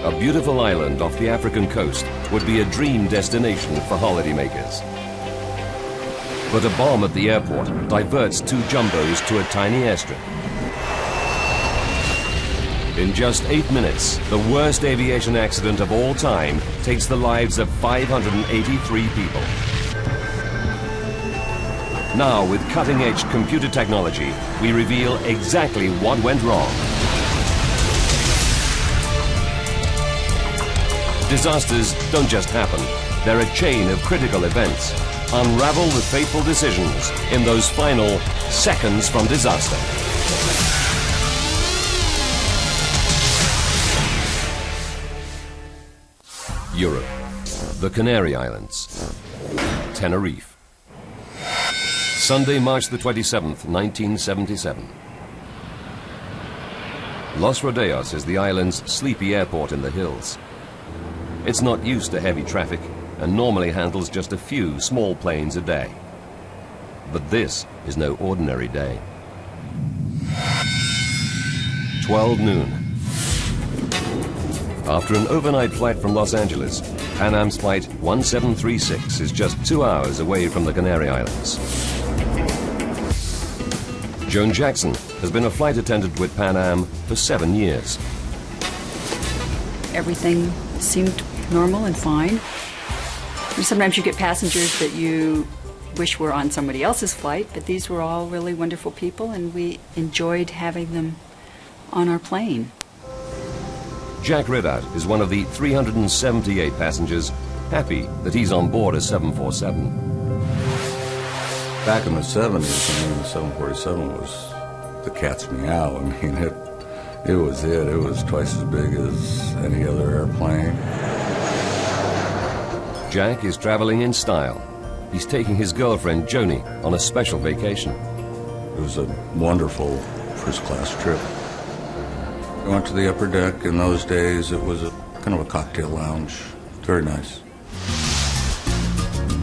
A beautiful island off the African coast would be a dream destination for holidaymakers. But a bomb at the airport diverts two jumbos to a tiny airstrip. In just 8 minutes, the worst aviation accident of all time takes the lives of 583 people. Now, with cutting-edge computer technology, we reveal exactly what went wrong. Disasters don't just happen. They're a chain of critical events. Unravel the fateful decisions in those final seconds from disaster. Europe, the Canary Islands, Tenerife. Sunday, March the 27th, 1977. Los Rodeos is the island's sleepy airport in the hills. It's not used to heavy traffic and normally handles just a few small planes a day. But this is no ordinary day. 12 noon. After an overnight flight from Los Angeles, Pan Am's flight 1736 is just 2 hours away from the Canary Islands. Joan Jackson has been a flight attendant with Pan Am for 7 years. Everything seemed normal and fine. Sometimes you get passengers that you wish were on somebody else's flight, but these were all really wonderful people, and we enjoyed having them on our plane. Jack Ridout is one of the 378 passengers happy that he's on board a 747. Back in the 70s, I mean, the 747 was the cat's meow. I mean, it was it. It was twice as big as any other airplane. Jack is traveling in style. He's taking his girlfriend, Joni, on a special vacation. It was a wonderful first-class trip. We went to the upper deck. In those days, it was a kind of a cocktail lounge. Very nice.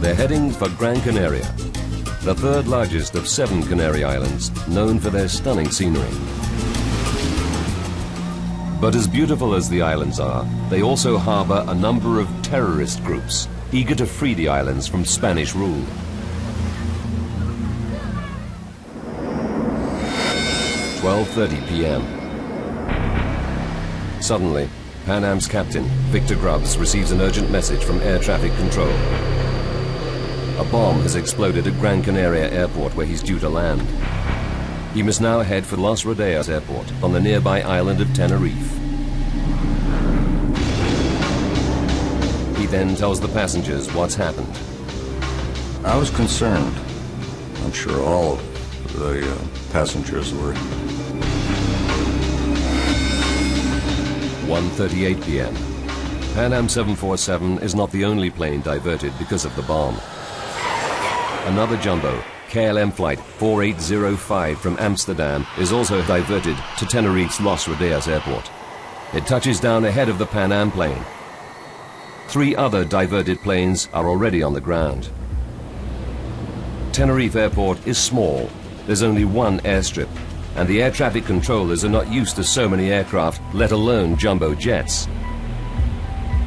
They're heading for Gran Canaria, the third largest of 7 Canary Islands, known for their stunning scenery. But as beautiful as the islands are, they also harbor a number of terrorist groups, eager to free the islands from Spanish rule. "12:30 p.m. Suddenly, Pan Am's captain, Victor Grubbs, receives an urgent message from air traffic control. A bomb has exploded at Gran Canaria Airport where he's due to land. He must now head for Los Rodeos Airport on the nearby island of Tenerife. He then tells the passengers what's happened. I was concerned. I'm sure all of the passengers were. 1:38 p.m. Pan Am 747 is not the only plane diverted because of the bomb. Another jumbo, KLM flight 4805 from Amsterdam, is also diverted to Tenerife's Los Rodeos Airport. It touches down ahead of the Pan Am plane. 3 other diverted planes are already on the ground. Tenerife Airport is small. There's only one airstrip, and the air traffic controllers are not used to so many aircraft, let alone jumbo jets.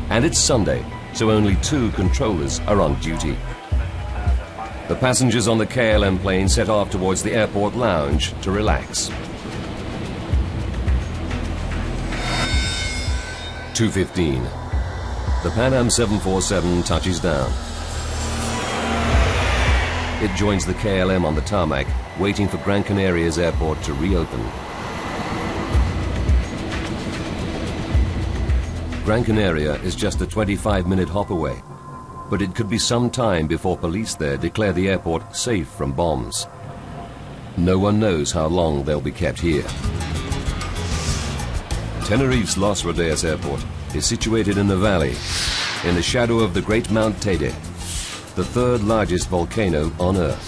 And it's Sunday, so only 2 controllers are on duty. The passengers on the KLM plane set off towards the airport lounge to relax. 2:15. The Pan Am 747 touches down. It joins the KLM on the tarmac, waiting for Gran Canaria's airport to reopen. Gran Canaria is just a 25-minute hop away, but it could be some time before police there declare the airport safe from bombs. No one knows how long they'll be kept here. Tenerife's Los Rodeos Airport is situated in the valley, in the shadow of the great Mount Teide, the 3rd largest volcano on Earth.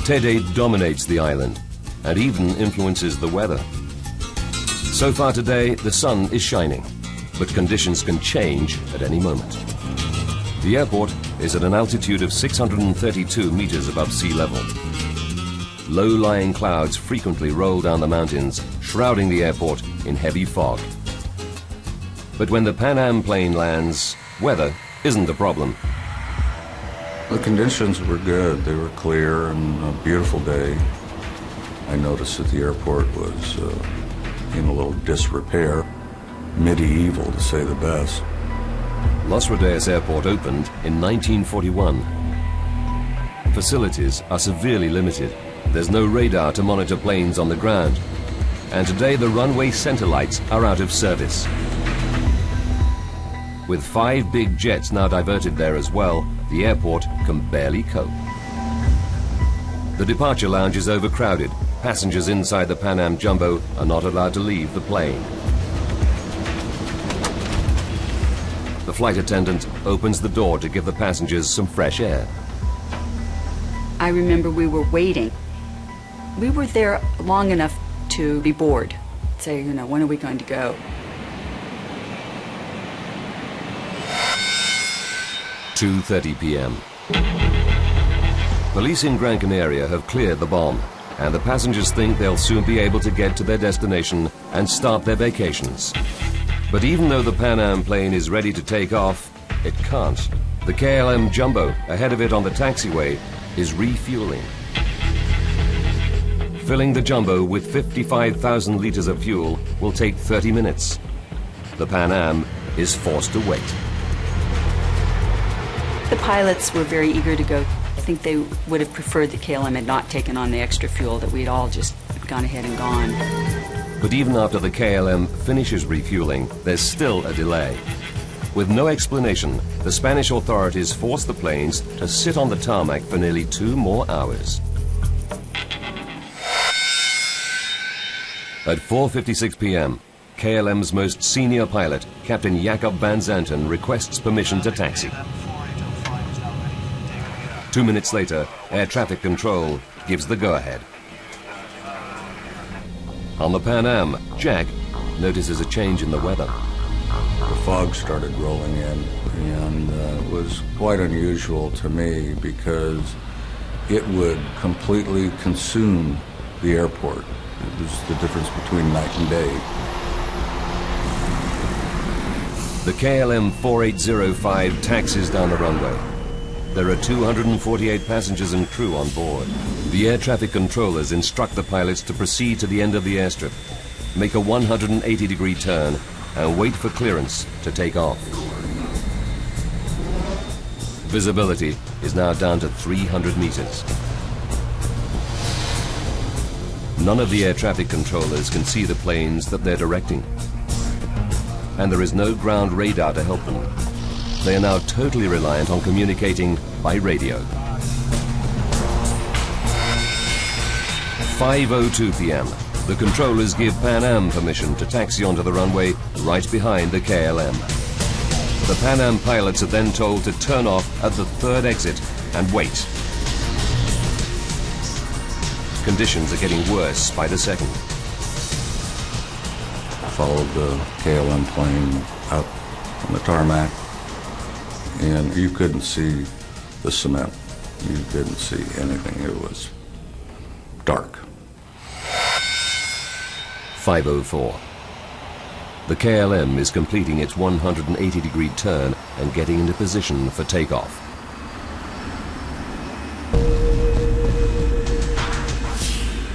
Teide dominates the island and even influences the weather. So far today, the sun is shining, but conditions can change at any moment. The airport is at an altitude of 632 meters above sea level. Low-lying clouds frequently roll down the mountains, shrouding the airport in heavy fog. But when the Pan Am plane lands, weather isn't a problem. The conditions were good. They were clear and a beautiful day. I noticed that the airport was in a little disrepair, medieval to say the best. Los Rodeos Airport opened in 1941. Facilities are severely limited. There's no radar to monitor planes on the ground. And today the runway center lights are out of service. With 5 big jets now diverted there as well, the airport can barely cope. The departure lounge is overcrowded. Passengers inside the Pan Am Jumbo are not allowed to leave the plane. The flight attendant opens the door to give the passengers some fresh air. I remember we were waiting. We were there long enough to be bored. Say, when are we going to go? 2:30 p.m. Police in Gran Canaria have cleared the bomb, and the passengers think they'll soon be able to get to their destination and start their vacations. But even though the Pan Am plane is ready to take off, it can't. The KLM Jumbo, ahead of it on the taxiway, is refueling. Filling the Jumbo with 55,000 liters of fuel will take 30 minutes. The Pan Am is forced to wait. The pilots were very eager to go. I think they would have preferred the KLM had not taken on the extra fuel, that we'd all just gone ahead and gone. But even after the KLM finishes refueling, there's still a delay. With no explanation, the Spanish authorities force the planes to sit on the tarmac for nearly 2 more hours. At 4:56 p.m., KLM's most senior pilot, Captain Jacob van Zanten, requests permission to taxi. 2 minutes later, air traffic control gives the go-ahead. On the Pan Am, Jack notices a change in the weather. The fog started rolling in, and it was quite unusual to me because it would completely consume the airport. It was the difference between night and day. The KLM 4805 taxis down the runway. There are 248 passengers and crew on board. The air traffic controllers instruct the pilots to proceed to the end of the airstrip, make a 180-degree turn, and wait for clearance to take off. Visibility is now down to 300 meters. None of the air traffic controllers can see the planes that they're directing. And there is no ground radar to help them. They are now totally reliant on communicating by radio. 5:02 p.m. The controllers give Pan Am permission to taxi onto the runway right behind the KLM. The Pan Am pilots are then told to turn off at the 3rd exit and wait. Conditions are getting worse by the second. Followed the KLM plane out on the tarmac, and you couldn't see the cement. You couldn't see anything. It was dark. 5:04. The KLM is completing its 180-degree turn and getting into position for takeoff.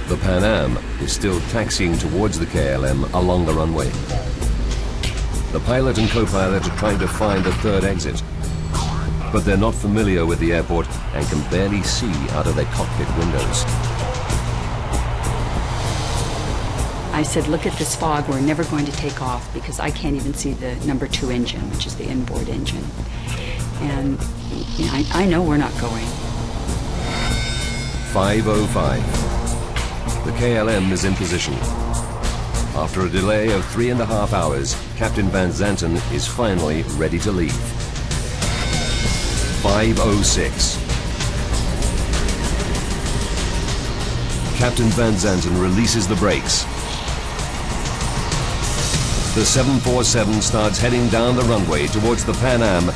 The Pan Am is still taxiing towards the KLM along the runway. The pilot and co-pilot are trying to find the 3rd exit, but they're not familiar with the airport and can barely see out of their cockpit windows. I said, look at this fog, we're never going to take off because I can't even see the number 2 engine, which is the inboard engine. And I know we're not going. 5:05. The KLM is in position. After a delay of 3.5 hours, Captain Van Zanten is finally ready to leave. 5:06. Captain Van Zanten releases the brakes. The 747 starts heading down the runway towards the Pan Am,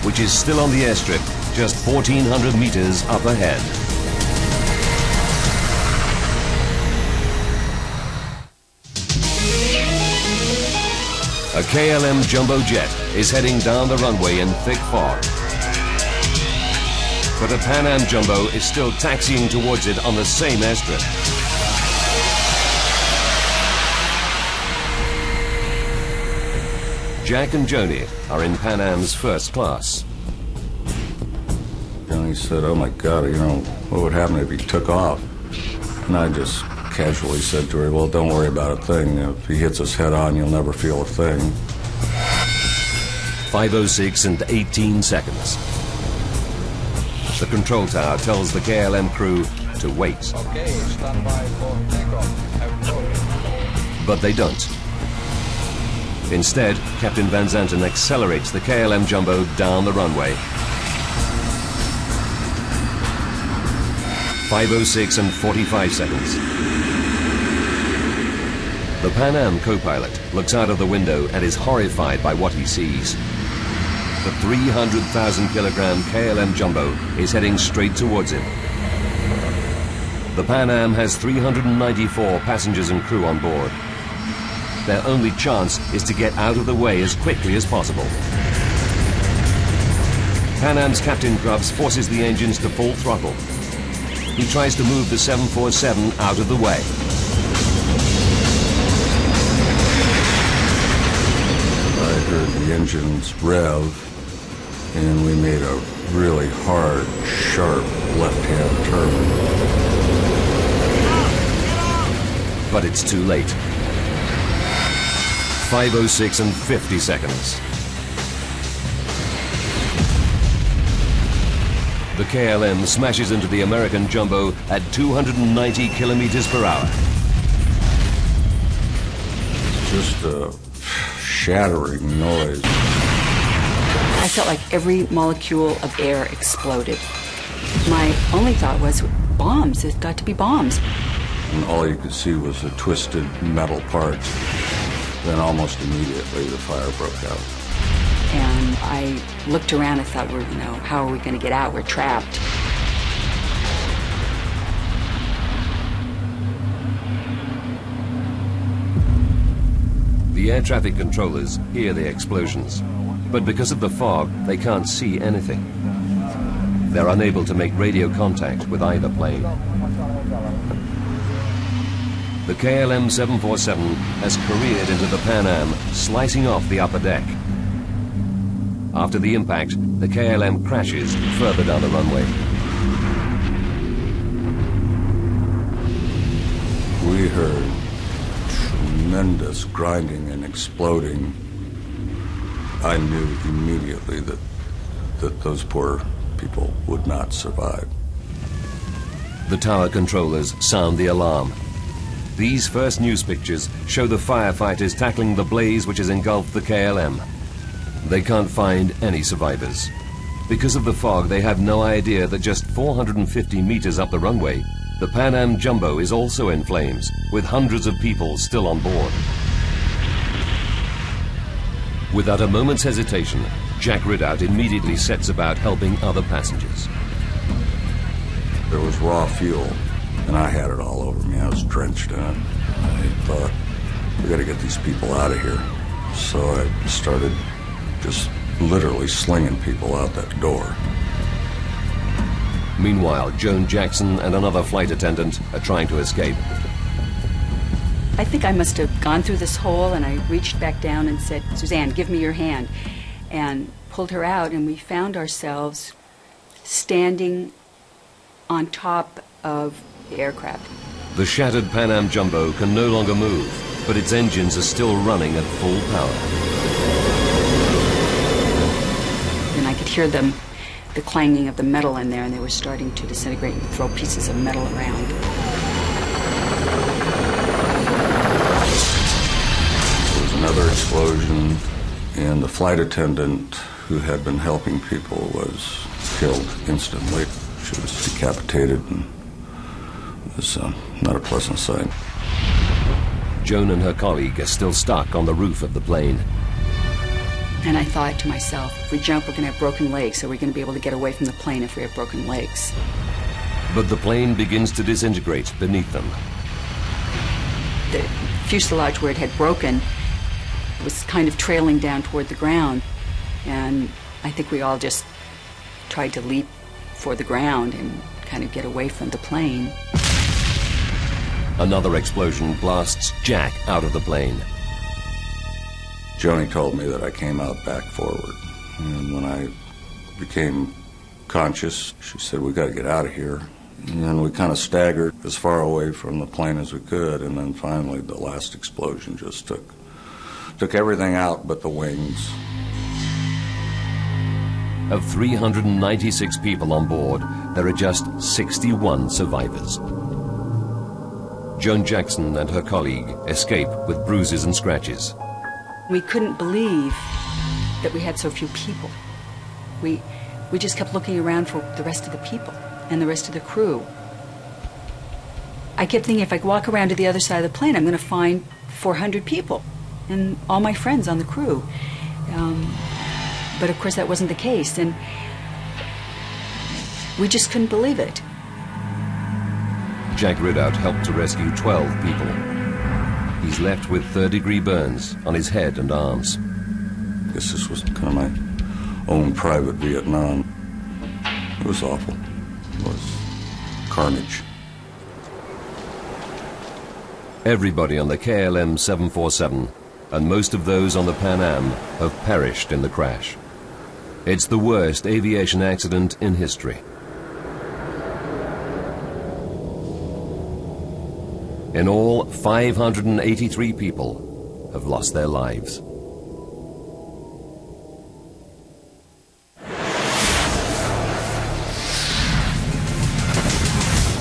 which is still on the airstrip, just 1,400 meters up ahead. A KLM jumbo jet is heading down the runway in thick fog. But a Pan Am jumbo is still taxiing towards it on the same airstrip. Jack and Joni are in Pan Am's first class. Joni said, "Oh my God, you know, what would happen if he took off?" And I just casually said to her, "Well, don't worry about a thing. If he hits us head on, you'll never feel a thing." 5:06 and 18 seconds. The control tower tells the KLM crew to wait. Okay, stand by for takeoff. But they don't. Instead, Captain Van Zanten accelerates the KLM jumbo down the runway. 5:06 and 45 seconds. The Pan Am co-pilot looks out of the window and is horrified by what he sees. The 300,000 kilogram KLM jumbo is heading straight towards him. The Pan Am has 394 passengers and crew on board. Their only chance is to get out of the way as quickly as possible. Pan Am's Captain Grubbs forces the engines to full throttle. He tries to move the 747 out of the way. I heard the engines rev, and we made a really hard, sharp left-hand turn. But it's too late. 5:06 and 50 seconds. The KLM smashes into the American jumbo at 290 kilometers per hour. Just a shattering noise. I felt like every molecule of air exploded. My only thought was, bombs, it's got to be bombs. And all you could see was the twisted metal parts. Then almost immediately the fire broke out. And I looked around and thought, how are we going to get out? We're trapped. The air traffic controllers hear the explosions, but because of the fog, they can't see anything. They're unable to make radio contact with either plane. The KLM 747 has careered into the Pan Am, slicing off the upper deck. After the impact, the KLM crashes further down the runway. We heard tremendous grinding and exploding. I knew immediately that those poor people would not survive. The tower controllers sound the alarm. These first news pictures show the firefighters tackling the blaze which has engulfed the KLM. They can't find any survivors. Because of the fog, they have no idea that just 450 meters up the runway, the Pan Am jumbo is also in flames, with hundreds of people still on board. Without a moment's hesitation, Jack Ridout immediately sets about helping other passengers. There was raw fuel, and I had it all over me. I was drenched in it. I thought, we got to get these people out of here. So I started just literally slinging people out that door. Meanwhile, Joan Jackson and another flight attendant are trying to escape. I think I must have gone through this hole, and I reached back down and said, "Suzanne, give me your hand," and pulled her out, and we found ourselves standing on top of the aircraft. The shattered Pan Am jumbo can no longer move, but its engines are still running at full power. And I could hear the clanging of the metal in there, and they were starting to disintegrate and throw pieces of metal around. There was another explosion, and the flight attendant who had been helping people was killed instantly. She was decapitated, and it was not a pleasant sight. Joan and her colleague are still stuck on the roof of the plane. And I thought to myself, if we jump, we're going to have broken legs, so we're going to be able to get away from the plane if we have broken legs. But the plane begins to disintegrate beneath them. The fuselage where it had broken It was kind of trailing down toward the ground, and I think we all just tried to leap for the ground and kind of get away from the plane. Another explosion blasts Jack out of the plane. Joni told me that I came out back forward. And when I became conscious, she said, "We got to get out of here." And then we kind of staggered as far away from the plane as we could, and then finally the last explosion just took everything out but the wings. Of 396 people on board, there are just 61 survivors. Joan Jackson and her colleague escape with bruises and scratches. We couldn't believe that we had so few people. We just kept looking around for the rest of the people and the rest of the crew. I kept thinking, if I walk around to the other side of the plane, I'm going to find 400 people and all my friends on the crew. But of course that wasn't the case, and we just couldn't believe it. Jack Ridout helped to rescue 12 people. He's left with third-degree burns on his head and arms. I guess this was kind of my own private Vietnam. It was awful. It was carnage. Everybody on the KLM 747 and most of those on the Pan Am have perished in the crash. It's the worst aviation accident in history. In all, 583 people have lost their lives.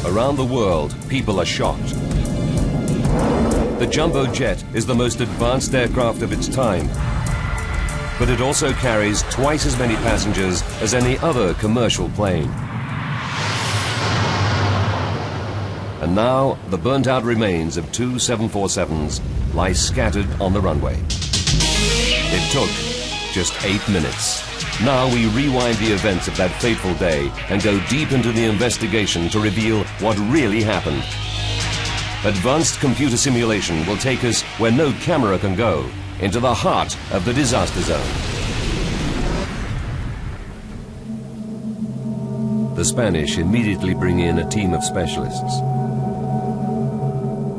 Around the world, people are shocked. The jumbo jet is the most advanced aircraft of its time, but it also carries twice as many passengers as any other commercial plane. And now, the burnt-out remains of two 747s lie scattered on the runway. It took just 8 minutes. Now we rewind the events of that fateful day and go deep into the investigation to reveal what really happened. Advanced computer simulation will take us where no camera can go, into the heart of the disaster zone. The Spanish immediately bring in a team of specialists.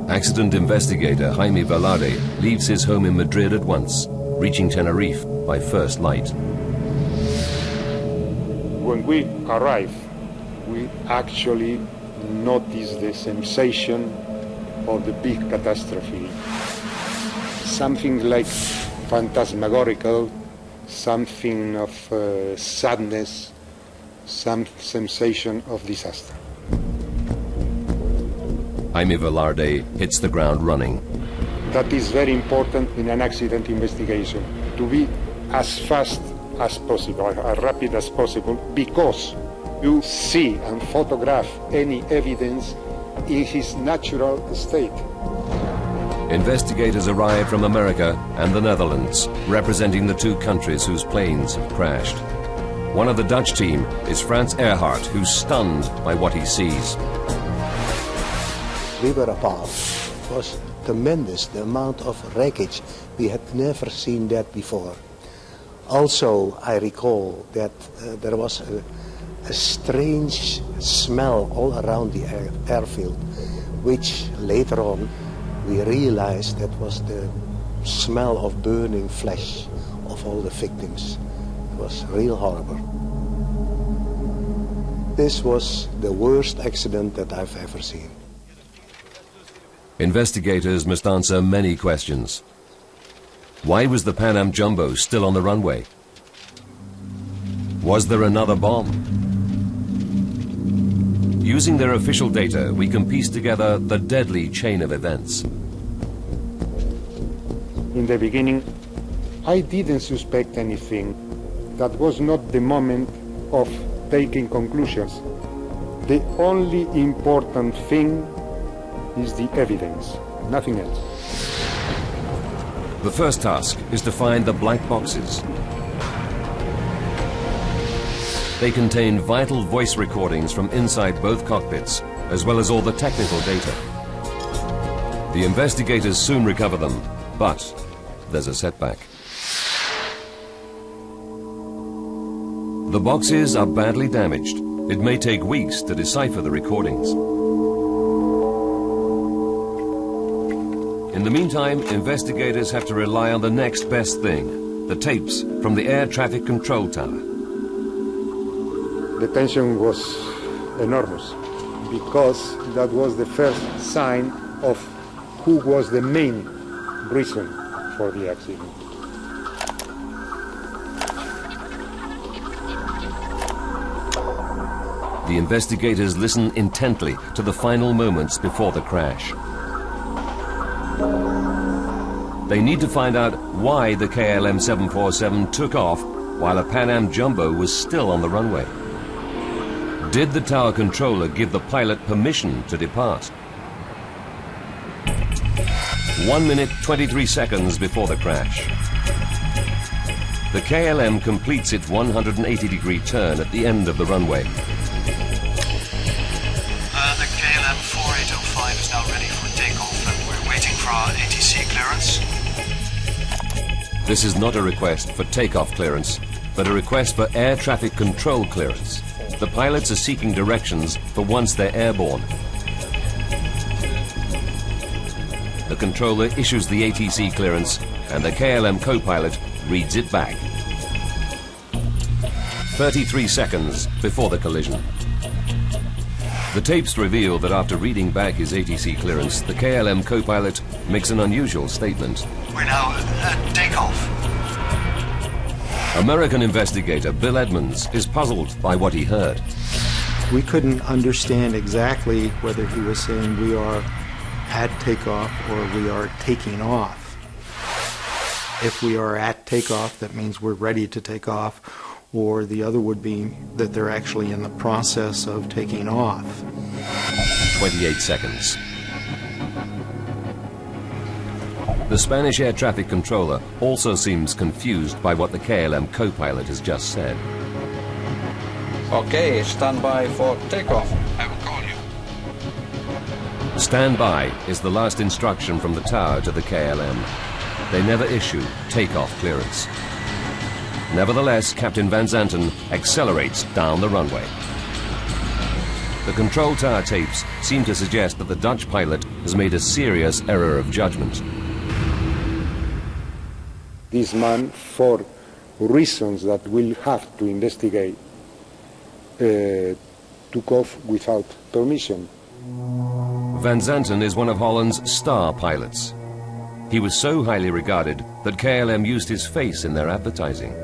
Accident investigator Jaime Velarde leaves his home in Madrid at once, reaching Tenerife by first light. When we arrive, we actually notice the sensation of the big catastrophe. Something like phantasmagorical, something of sadness, some sensation of disaster. Jaime Velarde hits the ground running. That is very important in an accident investigation, to be as fast as possible, as rapid as possible, because you see and photograph any evidence in his natural state. Investigators arrive from America and the Netherlands, representing the two countries whose planes have crashed. One of the Dutch team is Frans Earhart, who's stunned by what he sees. We were appalled. It was tremendous, the amount of wreckage. We had never seen that before. Also, I recall that there was a strange smell all around the airfield, which later on we realized that was the smell of burning flesh of all the victims. It was real horrible. This was the worst accident that I've ever seen. Investigators must answer many questions. Why was the Pan Am Jumbo still on the runway? Was there another bomb? Using their official data, we can piece together the deadly chain of events. In the beginning, I didn't suspect anything. That was not the moment of taking conclusions. The only important thing is the evidence, nothing else. The first task is to find the black boxes. They contain vital voice recordings from inside both cockpits, as well as all the technical data. The investigators soon recover them, but there's a setback. The boxes are badly damaged. It may take weeks to decipher the recordings. In the meantime, investigators have to rely on the next best thing, the tapes from the air traffic control tower. The tension was enormous because that was the first sign of who was the main reason for the accident. The investigators listen intently to the final moments before the crash. They need to find out why the KLM 747 took off while a Pan Am Jumbo was still on the runway. Did the tower controller give the pilot permission to depart? 1 minute 23 seconds before the crash. The KLM completes its 180-degree turn at the end of the runway. The KLM 4805 is now ready for takeoff and we're waiting for our ATC clearance. This is not a request for takeoff clearance, but a request for air traffic control clearance. The pilots are seeking directions for once they're airborne. The controller issues the ATC clearance and the KLM co-pilot reads it back. 33 seconds before the collision. The tapes reveal that after reading back his ATC clearance, the KLM co-pilot makes an unusual statement. We're now at takeoff. American investigator Bill Edmonds is puzzled by what he heard. We couldn't understand exactly whether he was saying we are at takeoff or we are taking off. If we are at takeoff, that means we're ready to take off, or the other would be that they're actually in the process of taking off. 28 seconds. The Spanish air traffic controller also seems confused by what the KLM co-pilot has just said. Okay, stand by for takeoff. I will call you. Stand by is the last instruction from the tower to the KLM. They never issue takeoff clearance. Nevertheless, Captain Van Zanten accelerates down the runway. The control tower tapes seem to suggest that the Dutch pilot has made a serious error of judgment. This man, for reasons that we'll have to investigate, took off without permission. Van Zanten is one of Holland's star pilots. He was so highly regarded that KLM used his face in their advertising.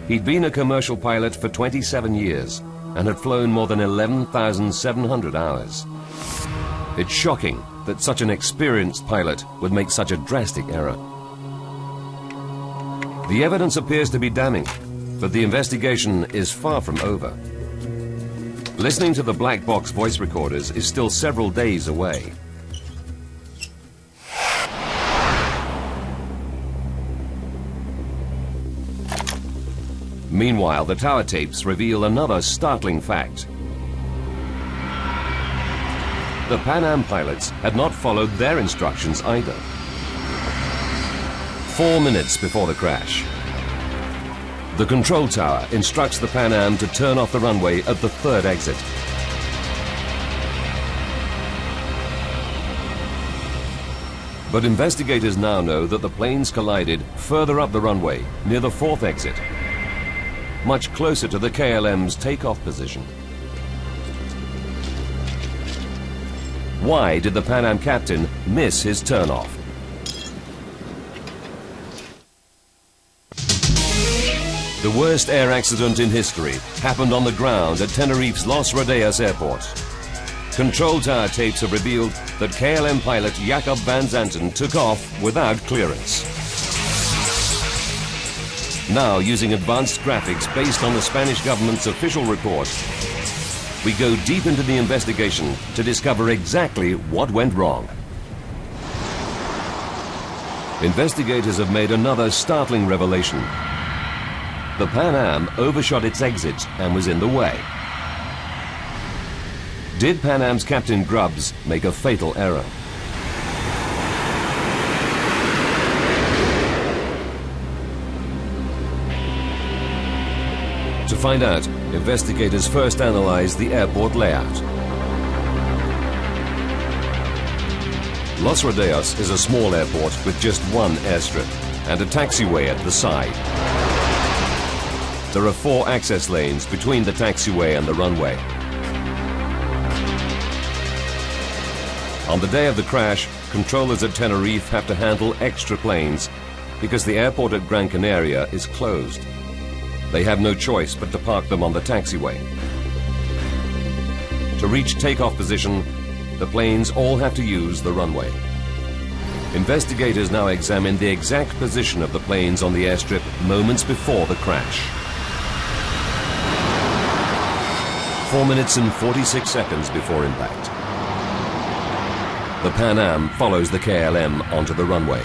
He'd been a commercial pilot for 27 years and had flown more than 11,700 hours. It's shocking that such an experienced pilot would make such a drastic error. The evidence appears to be damning, but the investigation is far from over. Listening to the black box voice recorders is still several days away. Meanwhile, the tower tapes reveal another startling fact. The Pan Am pilots had not followed their instructions either. 4 minutes before the crash, the control tower instructs the Pan Am to turn off the runway at the third exit. But investigators now know that the planes collided further up the runway, near the fourth exit, much closer to the KLM's takeoff position. Why did the Pan Am captain miss his turnoff? The worst air accident in history happened on the ground at Tenerife's Los Rodeos airport. Control tower tapes have revealed that KLM pilot Jacob Van Zanten took off without clearance. Now, using advanced graphics based on the Spanish government's official report, we go deep into the investigation to discover exactly what went wrong. Investigators have made another startling revelation. The Pan Am overshot its exit and was in the way. Did Pan Am's Captain Grubbs make a fatal error? find out, investigators first analyzed the airport layout. Los Rodeos is a small airport with just one airstrip and a taxiway at the side. There are 4 access lanes between the taxiway and the runway. On the day of the crash, controllers at Tenerife have to handle extra planes because the airport at Gran Canaria is closed. They have no choice but to park them on the taxiway. To reach takeoff position, the planes all have to use the runway. Investigators now examine the exact position of the planes on the airstrip moments before the crash. 4 minutes and 46 seconds before impact. The Pan Am follows the KLM onto the runway.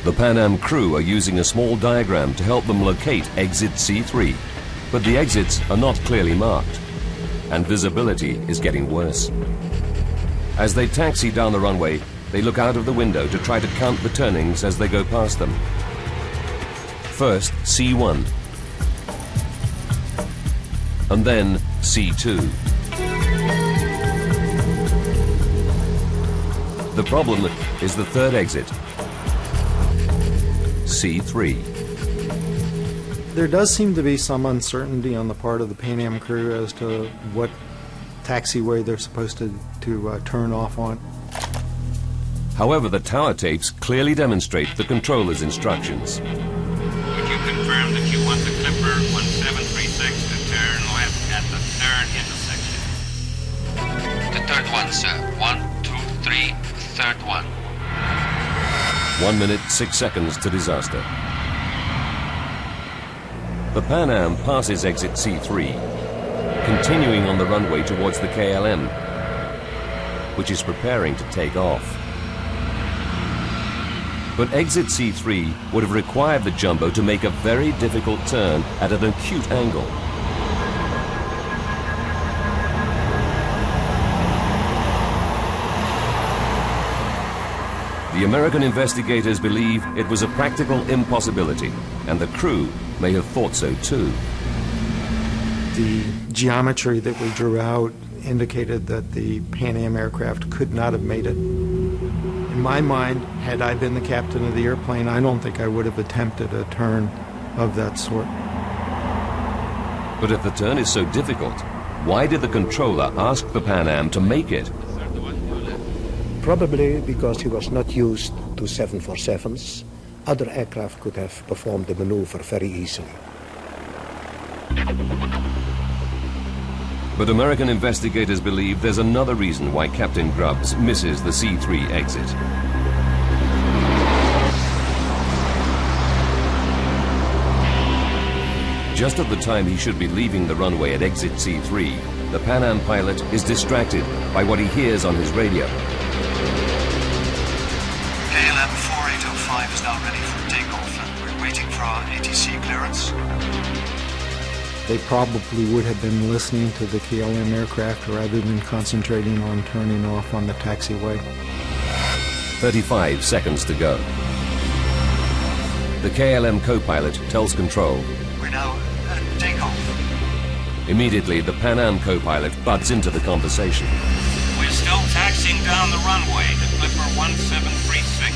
The Pan Am crew are using a small diagram to help them locate exit C3, but the exits are not clearly marked, and visibility is getting worse. As they taxi down the runway, they look out of the window to try to count the turnings as they go past them. First, C1, and then C2. The problem is the third exit, C3. There does seem to be some uncertainty on the part of the Pan Am crew as to what taxiway they're supposed to turn off on. However, the tower tapes clearly demonstrate the controller's instructions. Would you confirm that you want the Clipper 1736 to turn left at the third intersection? The third one, sir. 1, 2, 3, third one. 1 minute, 6 seconds to disaster. The Pan Am passes exit C3, continuing on the runway towards the KLM, which is preparing to take off. But exit C3 would have required the Jumbo to make a very difficult turn at an acute angle. The American investigators believe it was a practical impossibility, and the crew may have thought so too. The geometry that we drew out indicated that the Pan Am aircraft could not have made it. In my mind, had I been the captain of the airplane, I don't think I would have attempted a turn of that sort. But if the turn is so difficult, why did the controller ask the Pan Am to make it? Probably because he was not used to 747s. Other aircraft could have performed the maneuver very easily. But American investigators believe there's another reason why Captain Grubbs misses the C3 exit. Just at the time he should be leaving the runway at exit C3, the Pan Am pilot is distracted by what he hears on his radio. KLM 4805 is now ready for takeoff and we're waiting for our ATC clearance. They probably would have been listening to the KLM aircraft rather than concentrating on turning off on the taxiway. 35 seconds to go. The KLM co-pilot tells control. We're now at takeoff. Immediately, the Pan Am co-pilot butts into the conversation. We're still taxiing down the runway, the Clipper 1736.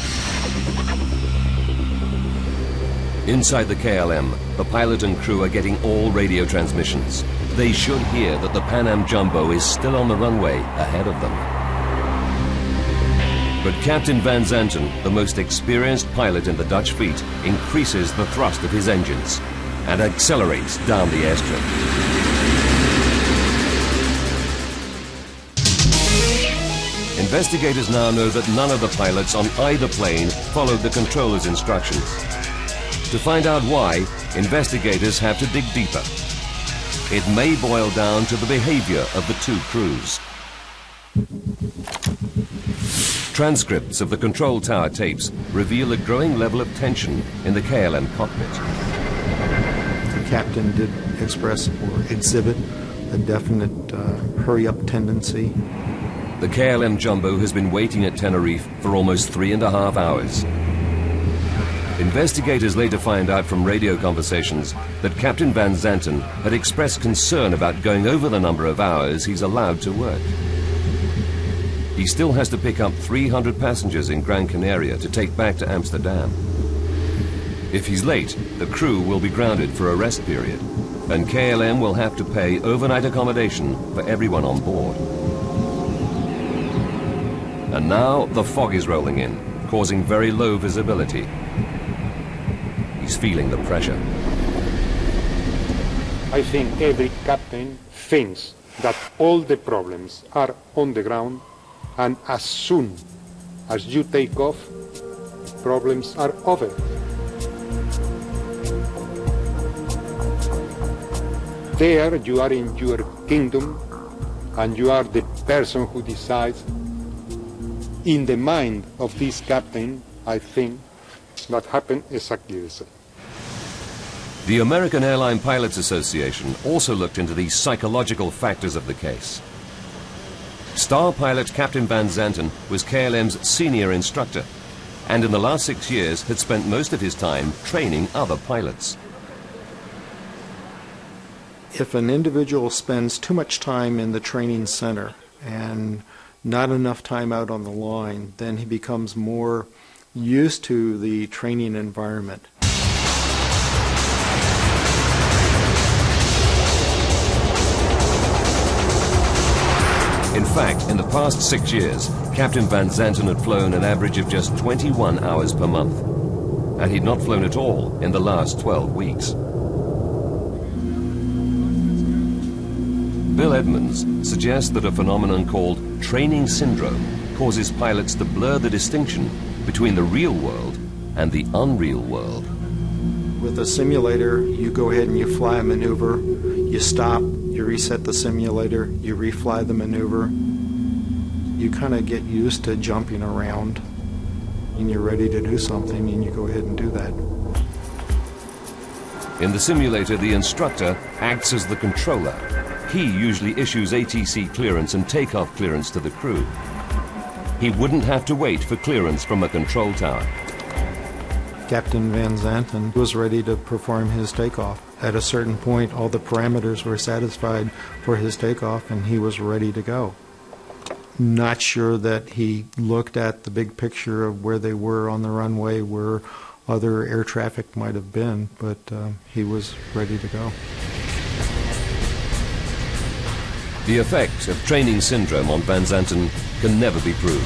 Inside the KLM, the pilot and crew are getting all radio transmissions. They should hear that the Pan Am Jumbo is still on the runway ahead of them. But Captain Van Zanten, the most experienced pilot in the Dutch fleet, increases the thrust of his engines and accelerates down the airstrip. Investigators now know that none of the pilots on either plane followed the controller's instructions. To find out why, investigators have to dig deeper. It may boil down to the behavior of the two crews. Transcripts of the control tower tapes reveal a growing level of tension in the KLM cockpit. The captain did express or exhibit a definite hurry-up tendency. The KLM Jumbo has been waiting at Tenerife for almost 3.5 hours. Investigators later find out from radio conversations that Captain Van Zanten had expressed concern about going over the number of hours he's allowed to work. He still has to pick up 300 passengers in Gran Canaria to take back to Amsterdam. If he's late, the crew will be grounded for a rest period, and KLM will have to pay overnight accommodation for everyone on board. And now the fog is rolling in, causing very low visibility. He's feeling the pressure. I think every captain thinks that all the problems are on the ground, and as soon as you take off, problems are over. There you are in your kingdom, and you are the person who decides. In the mind of this captain, I think that happened exactly the same. The American Airline Pilots Association also looked into the psychological factors of the case. Star pilot Captain Van Zanten was KLM's senior instructor, and in the last 6 years had spent most of his time training other pilots. If an individual spends too much time in the training center and not enough time out on the line, then he becomes more used to the training environment. In fact, in the past 6 years, Captain Van Zanten had flown an average of just 21 hours per month, and he'd not flown at all in the last 12 weeks. Bill Edmonds suggests that a phenomenon called training syndrome causes pilots to blur the distinction between the real world and the unreal world. With a simulator, you go ahead and you fly a maneuver, you stop, you reset the simulator, you refly the maneuver. You kind of get used to jumping around, and you're ready to do something, and you go ahead and do that. In the simulator, the instructor acts as the controller. He usually issues ATC clearance and takeoff clearance to the crew. He wouldn't have to wait for clearance from a control tower. Captain Van Zanten was ready to perform his takeoff. At a certain point, all the parameters were satisfied for his takeoff, and he was ready to go. Not sure that he looked at the big picture of where they were on the runway, where other air traffic might have been, but he was ready to go. The effect of training syndrome on Van Zanten can never be proved.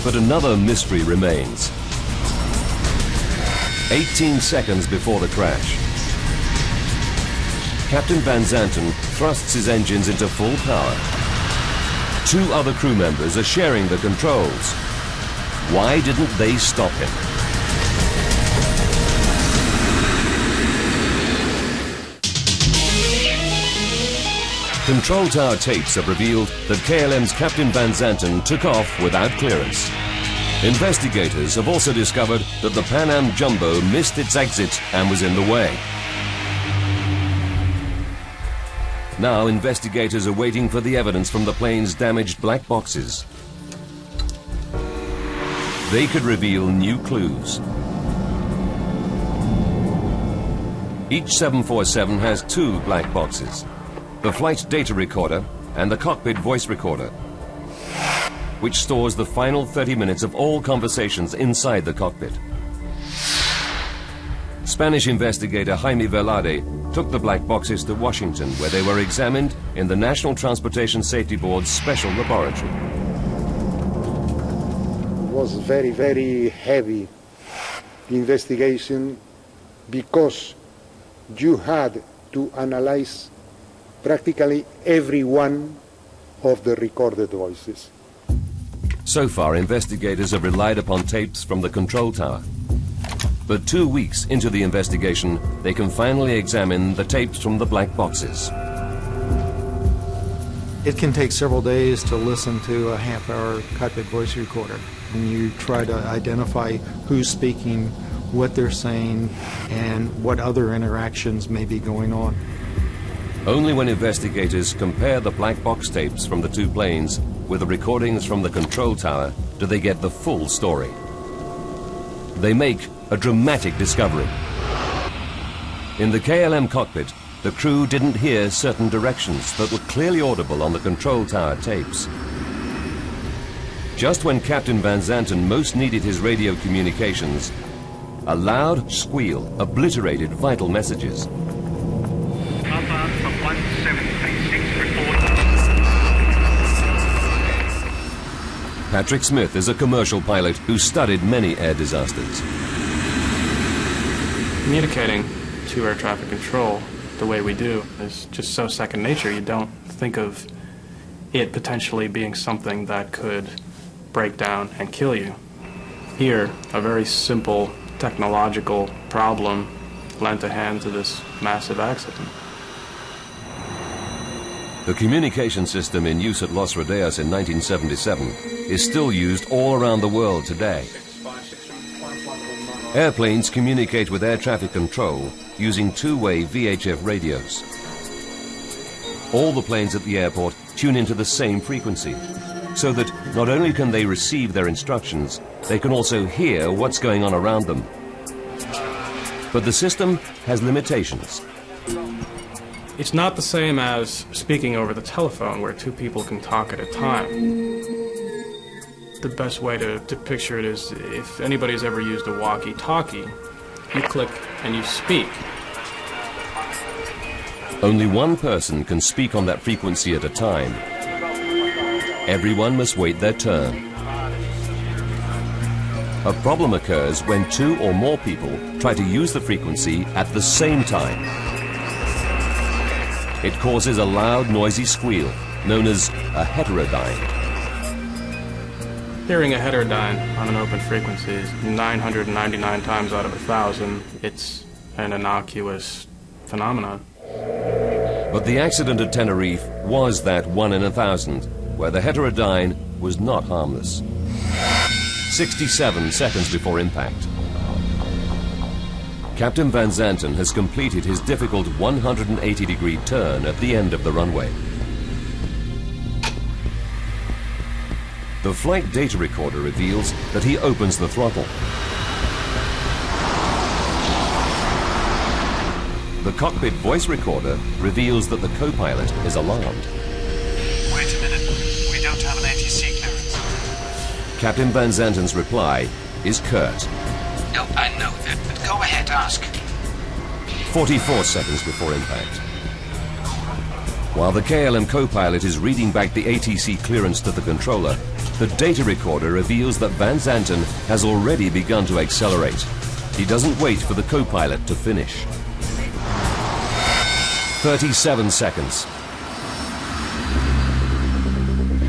But another mystery remains. 18 seconds before the crash, Captain Van Zanten thrusts his engines into full power. 2 other crew members are sharing the controls. Why didn't they stop him? Control tower tapes have revealed that KLM's Captain Van Zanten took off without clearance. Investigators have also discovered that the Pan Am Jumbo missed its exit and was in the way. Now investigators are waiting for the evidence from the plane's damaged black boxes. They could reveal new clues. Each 747 has 2 black boxes: the flight data recorder and the cockpit voice recorder, which stores the final 30 minutes of all conversations inside the cockpit. Spanish investigator Jaime Velarde took the black boxes to Washington, where they were examined in the National Transportation Safety Board's special laboratory. It was very, very heavy investigation because you had to analyze practically every one of the recorded voices. So far, investigators have relied upon tapes from the control tower. But 2 weeks into the investigation, they can finally examine the tapes from the black boxes. It can take several days to listen to a half-hour cockpit voice recorder. And you try to identify who's speaking, what they're saying, and what other interactions may be going on. Only when investigators compare the black box tapes from the 2 planes with the recordings from the control tower do they get the full story. they make a dramatic discovery. In the KLM cockpit, the crew didn't hear certain directions that were clearly audible on the control tower tapes. Just when Captain Van Zanten most needed his radio communications, a loud squeal obliterated vital messages. Papa from 1736 report. Patrick Smith is a commercial pilot who studied many air disasters. Communicating to air traffic control the way we do is just so second nature. You don't think of it potentially being something that could break down and kill you. Here, a very simple technological problem lent a hand to this massive accident. The communication system in use at Los Rodeos in 1977 is still used all around the world today. Airplanes communicate with air traffic control using two-way VHF radios. All the planes at the airport tune into the same frequency, so that not only can they receive their instructions, they can also hear what's going on around them. But the system has limitations. It's not the same as speaking over the telephone where two people can talk at a time. The best way to picture it is if anybody's ever used a walkie-talkie, you click and you speak. Only one person can speak on that frequency at a time. Everyone must wait their turn. A problem occurs when two or more people try to use the frequency at the same time. It causes a loud, noisy squeal, known as a heterodyne. Hearing a heterodyne on an open frequency is 999 times out of 1,000. It's an innocuous phenomenon. But the accident at Tenerife was that 1 in 1,000, where the heterodyne was not harmless. 67 seconds before impact. Captain Van Zanten has completed his difficult 180-degree turn at the end of the runway. The flight data recorder reveals that he opens the throttle. The cockpit voice recorder reveals that the co-pilot is alarmed. Wait a minute. We don't have an ATC clearance. Captain Van Zanten's reply is curt. No, I know that, but go ahead, ask. 44 seconds before impact. While the KLM co-pilot is reading back the ATC clearance to the controller, the data recorder reveals that Van Zanten has already begun to accelerate. He doesn't wait for the co-pilot to finish. 37 seconds.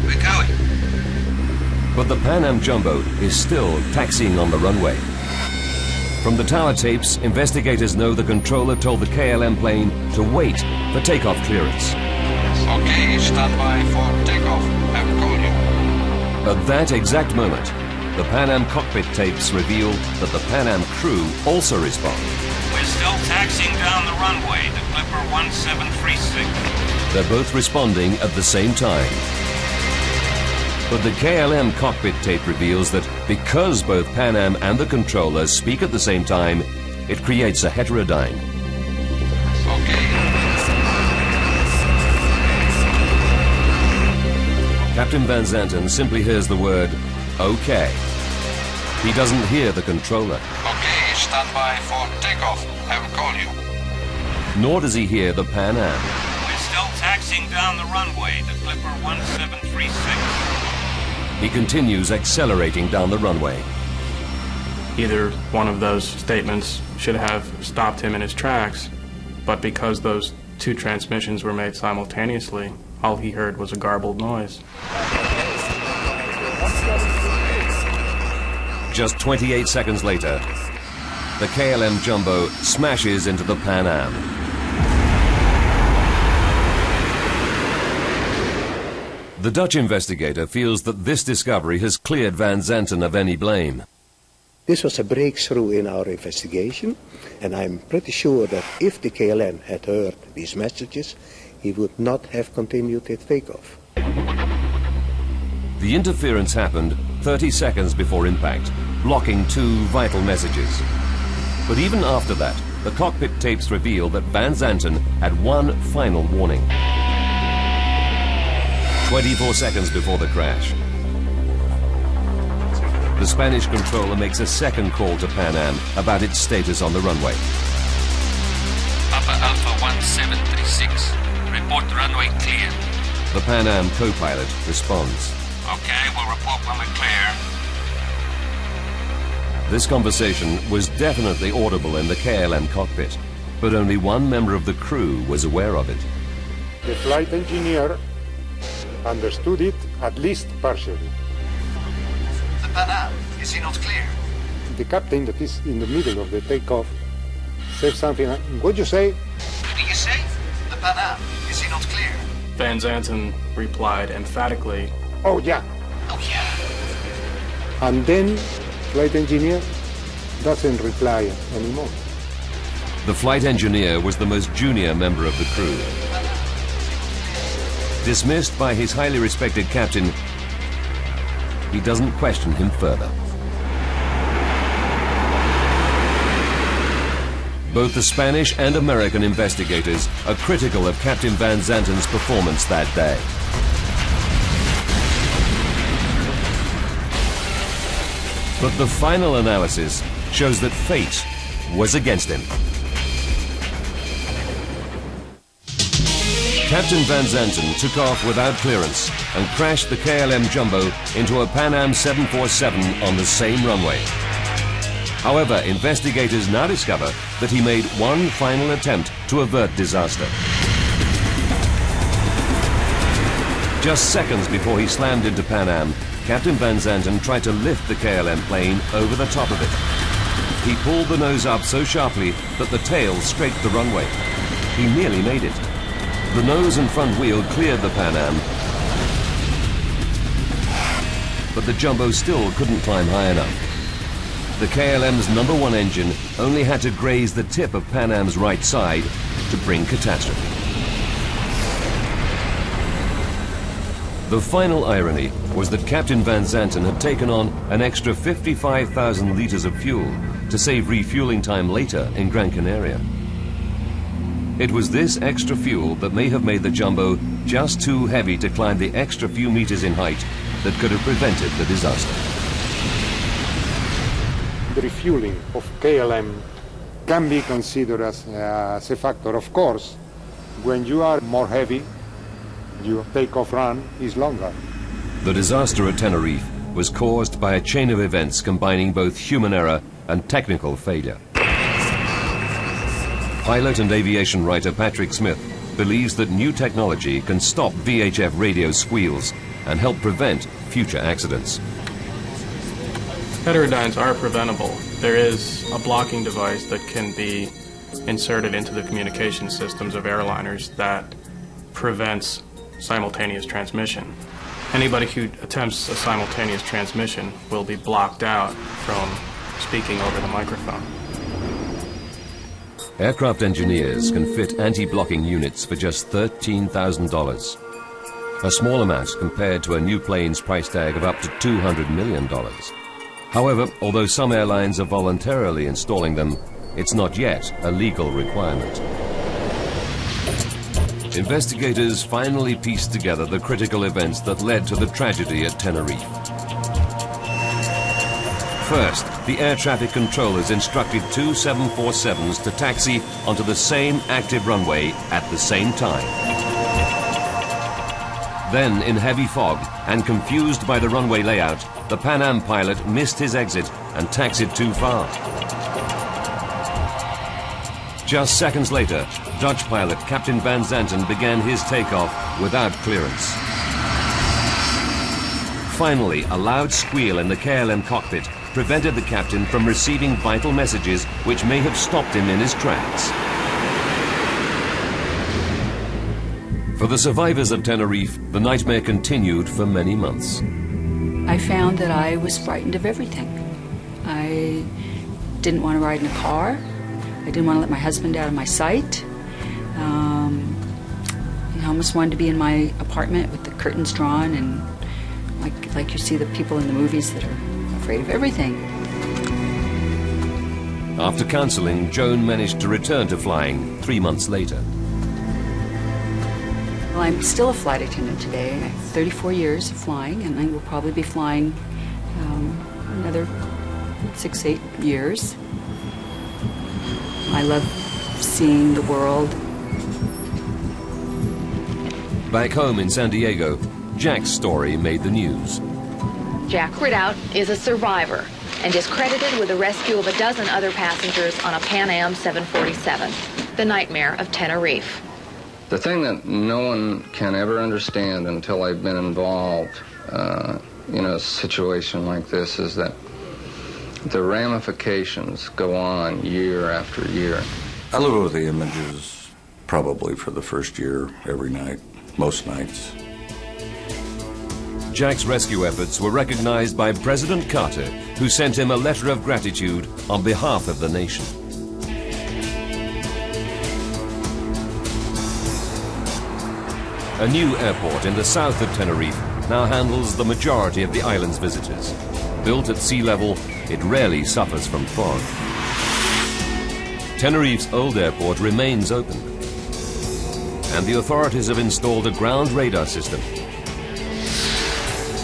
We're going. But the Pan Am Jumbo is still taxiing on the runway. From the tower tapes, investigators know the controller told the KLM plane to wait for takeoff clearance. Okay, stand by for takeoff. I will call you. At that exact moment, the Pan Am cockpit tapes reveal that the Pan Am crew also respond. We're still taxiing down the runway, the Clipper 1736. They're both responding at the same time. But the KLM cockpit tape reveals that because both Pan Am and the controller speak at the same time, it creates a heterodyne. Okay. Captain Van Zanten simply hears the word, OK. He doesn't hear the controller. Okay, stand by for takeoff. I will call you. Nor does he hear the Pan Am. We're still taxiing down the runway, the Clipper 1736. He continues accelerating down the runway. Either one of those statements should have stopped him in his tracks, but because those two transmissions were made simultaneously, all he heard was a garbled noise. Just 28 seconds later, the KLM Jumbo smashes into the Pan Am. The Dutch investigator feels that this discovery has cleared Van Zanten of any blame. This was a breakthrough in our investigation, and I'm pretty sure that if the KLM had heard these messages, he would not have continued his takeoff. The interference happened 30 seconds before impact, blocking 2 vital messages. But even after that, the cockpit tapes reveal that Van Zanten had one final warning. 24 seconds before the crash, the Spanish controller makes a second call to Pan Am about its status on the runway. Papa Alpha 1736, report runway clear. The Pan Am co-pilot responds. Okay, we'll report when we're clear. This conversation was definitely audible in the KLM cockpit, but only one member of the crew was aware of it. The flight engineer understood it, at least partially. The Pan Am, is he not clear? The captain that is in the middle of the takeoff said something. What do you say? What do you say? The Pan Am, is he not clear? Van Zanten replied emphatically, Oh, yeah. Oh, yeah. And then flight engineer doesn't reply anymore. The flight engineer was the most junior member of the crew. Dismissed by his highly respected captain, he doesn't question him further. Both the Spanish and American investigators are critical of Captain Van Zanten's performance that day. But the final analysis shows that fate was against him. Captain Van Zanten took off without clearance and crashed the KLM Jumbo into a Pan Am 747 on the same runway. However, investigators now discover that he made one final attempt to avert disaster. Just seconds before he slammed into Pan Am, Captain Van Zanten tried to lift the KLM plane over the top of it. He pulled the nose up so sharply that the tail scraped the runway. He nearly made it. The nose and front wheel cleared the Pan Am, but the Jumbo still couldn't climb high enough. The KLM's #1 engine only had to graze the tip of Pan Am's right side to bring catastrophe. The final irony was that Captain Van Zanten had taken on an extra 55,000 litres of fuel to save refueling time later in Gran Canaria. It was this extra fuel that may have made the Jumbo just too heavy to climb the extra few meters in height that could have prevented the disaster. The refueling of KLM can be considered as a factor. Of course, when you are more heavy, your takeoff run is longer. The disaster at Tenerife was caused by a chain of events combining both human error and technical failure. Pilot and aviation writer Patrick Smith believes that new technology can stop VHF radio squeals and help prevent future accidents. Heterodynes are preventable. There is a blocking device that can be inserted into the communication systems of airliners that prevents simultaneous transmission. Anybody who attempts a simultaneous transmission will be blocked out from speaking over the microphone. Aircraft engineers can fit anti-blocking units for just $13,000. A small amount compared to a new plane's price tag of up to $200 million. However, although some airlines are voluntarily installing them, it's not yet a legal requirement. Investigators finally pieced together the critical events that led to the tragedy at Tenerife. First, the air traffic controllers instructed two 747s to taxi onto the same active runway at the same time. Then, in heavy fog and confused by the runway layout, the Pan Am pilot missed his exit and taxied too far. Just seconds later, Dutch pilot Captain Van Zanten began his takeoff without clearance. Finally, a loud squeal in the KLM cockpit prevented the captain from receiving vital messages which may have stopped him in his tracks. For the survivors of Tenerife, the nightmare continued for many months. I found that I was frightened of everything. I didn't want to ride in a car. I didn't want to let my husband out of my sight. I almost wanted to be in my apartment with the curtains drawn and like you see the people in the movies that are afraid of everything. After counseling, Joan managed to return to flying 3 months later. Well, I'm still a flight attendant today. I have 34 years of flying, and I will probably be flying another 6-8 years. I love seeing the world. Back home in San Diego, Jack's story made the news. Jack Ridout is a survivor and is credited with the rescue of a dozen other passengers on a Pan Am 747, the nightmare of Tenerife. The thing that no one can ever understand until I've been involved in a situation like this is that the ramifications go on year after year. I live with the images probably for the first year, every night, most nights. Jack's rescue efforts were recognized by President Carter, who sent him a letter of gratitude on behalf of the nation. A new airport in the south of Tenerife now handles the majority of the island's visitors. Built at sea level, it rarely suffers from fog. Tenerife's old airport remains open, and the authorities have installed a ground radar system.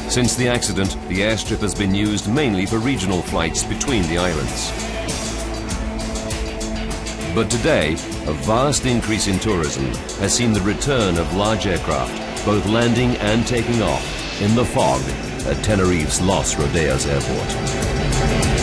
Since the accident, the airstrip has been used mainly for regional flights between the islands. But today, a vast increase in tourism has seen the return of large aircraft, both landing and taking off, in the fog at Tenerife's Los Rodeos Airport.